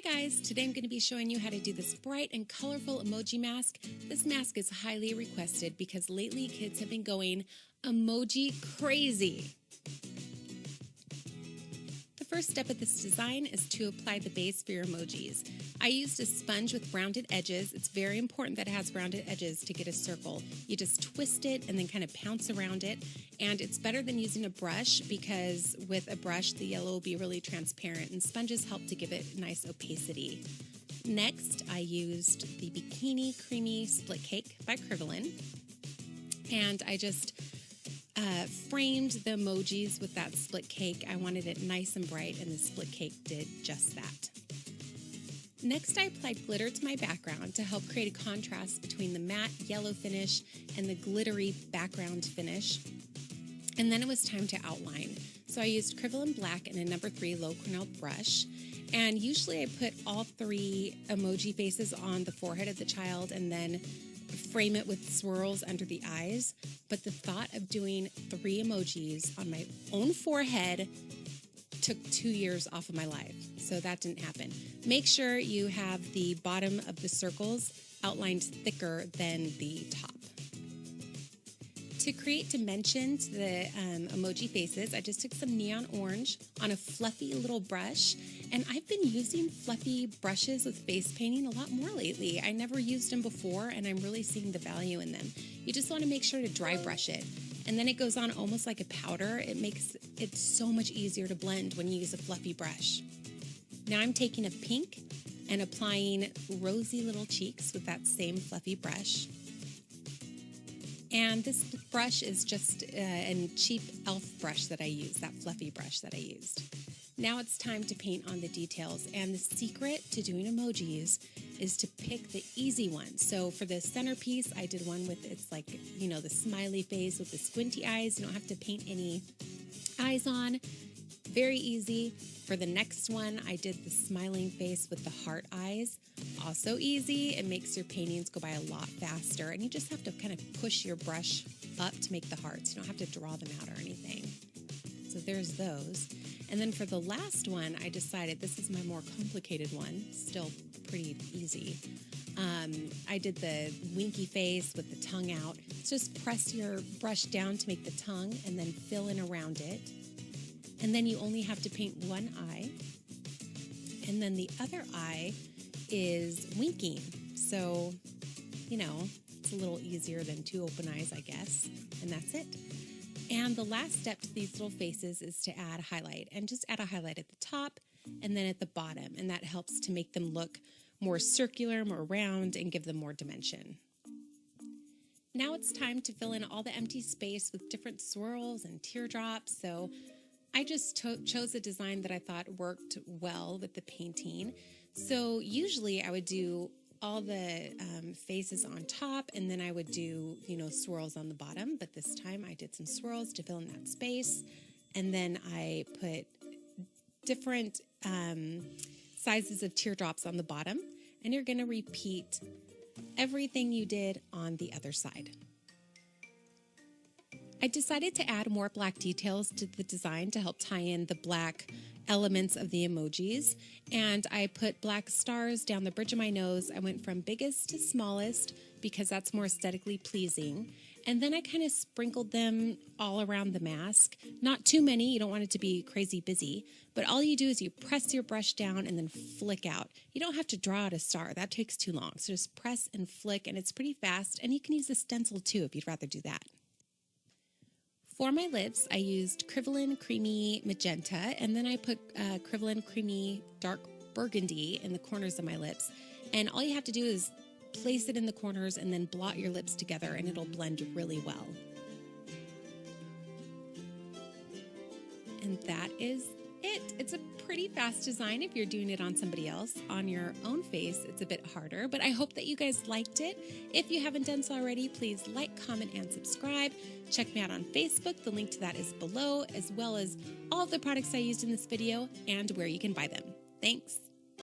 guys, today I'm going to be showing you how to do this bright and colorful emoji mask. This mask is highly requested because lately kids have been going emoji crazy. The first step of this design is to apply the base for your emojis. I used a sponge with rounded edges. It's very important that it has rounded edges to get a circle. You just twist it and then kind of pounce around it. And it's better than using a brush because with a brush the yellow will be really transparent and sponges help to give it nice opacity. Next, I used the Bikini Creamy Split Cake by Kryvaline. And I just framed the emojis with that split cake. I wanted it nice and bright, and the split cake did just that. Next, I applied glitter to my background to help create a contrast between the matte yellow finish and the glittery background finish. And then it was time to outline. So I used Kryvaline Black and a number 3 low Cornell brush. And usually I put all 3 emoji faces on the forehead of the child and then frame it with swirls under the eyes. But the thought of doing 3 emojis on my own forehead took 2 years off of my life, so that didn't happen. Make sure you have the bottom of the circles outlined thicker than the top. To create dimension to the emoji faces, I just took some neon orange on a fluffy little brush, and I've been using fluffy brushes with face painting a lot more lately. I never used them before, and I'm really seeing the value in them. You just want to make sure to dry brush it, and then it goes on almost like a powder. It makes it so much easier to blend when you use a fluffy brush. Now I'm taking a pink and applying rosy little cheeks with that same fluffy brush. And this brush is just a cheap e.l.f. brush that I use, that fluffy brush that I used. Now it's time to paint on the details, and the secret to doing emojis is to pick the easy one. So for the centerpiece, I did one with, it's like, you know, the smiley face with the squinty eyes. You don't have to paint any eyes on. Very easy. For the next one, I did the smiling face with the heart eyes. Also easy. It makes your paintings go by a lot faster, and you just have to kind of push your brush up to make the hearts. You don't have to draw them out or anything. So there's those. And then for the last one, I decided this is my more complicated one, still pretty easy. I did the winky face with the tongue out. So just press your brush down to make the tongue and then fill in around it. And then you only have to paint one eye. And then the other eye is winking. So, you know, it's a little easier than 2 open eyes, I guess. And that's it. And the last step to these little faces is to add a highlight. And just add a highlight at the top and then at the bottom. And that helps to make them look more circular, more round, and give them more dimension. Now it's time to fill in all the empty space with different swirls and teardrops. So I just chose a design that I thought worked well with the painting. So usually I would do all the faces on top, and then I would do, you know, swirls on the bottom. But this time I did some swirls to fill in that space. And then I put different sizes of teardrops on the bottom. And you're going to repeat everything you did on the other side. I decided to add more black details to the design to help tie in the black elements of the emojis, and I put black stars down the bridge of my nose. I went from biggest to smallest because that's more aesthetically pleasing, and then I kind of sprinkled them all around the mask. Not too many, you don't want it to be crazy busy, but all you do is you press your brush down and then flick out. You don't have to draw out a star, that takes too long, so just press and flick, and it's pretty fast, and you can use a stencil too if you'd rather do that. For my lips, I used Kryvaline Creamy Magenta, and then I put Kryvaline Creamy Dark Burgundy in the corners of my lips. And all you have to do is place it in the corners and then blot your lips together, and it'll blend really well. And that is it. It's a pretty fast design if you're doing it on somebody else. On your own face, it's a bit harder, but I hope that you guys liked it. If you haven't done so already, please like, comment, and subscribe. Check me out on Facebook. The link to that is below, as well as all of the products I used in this video and where you can buy them. Thanks.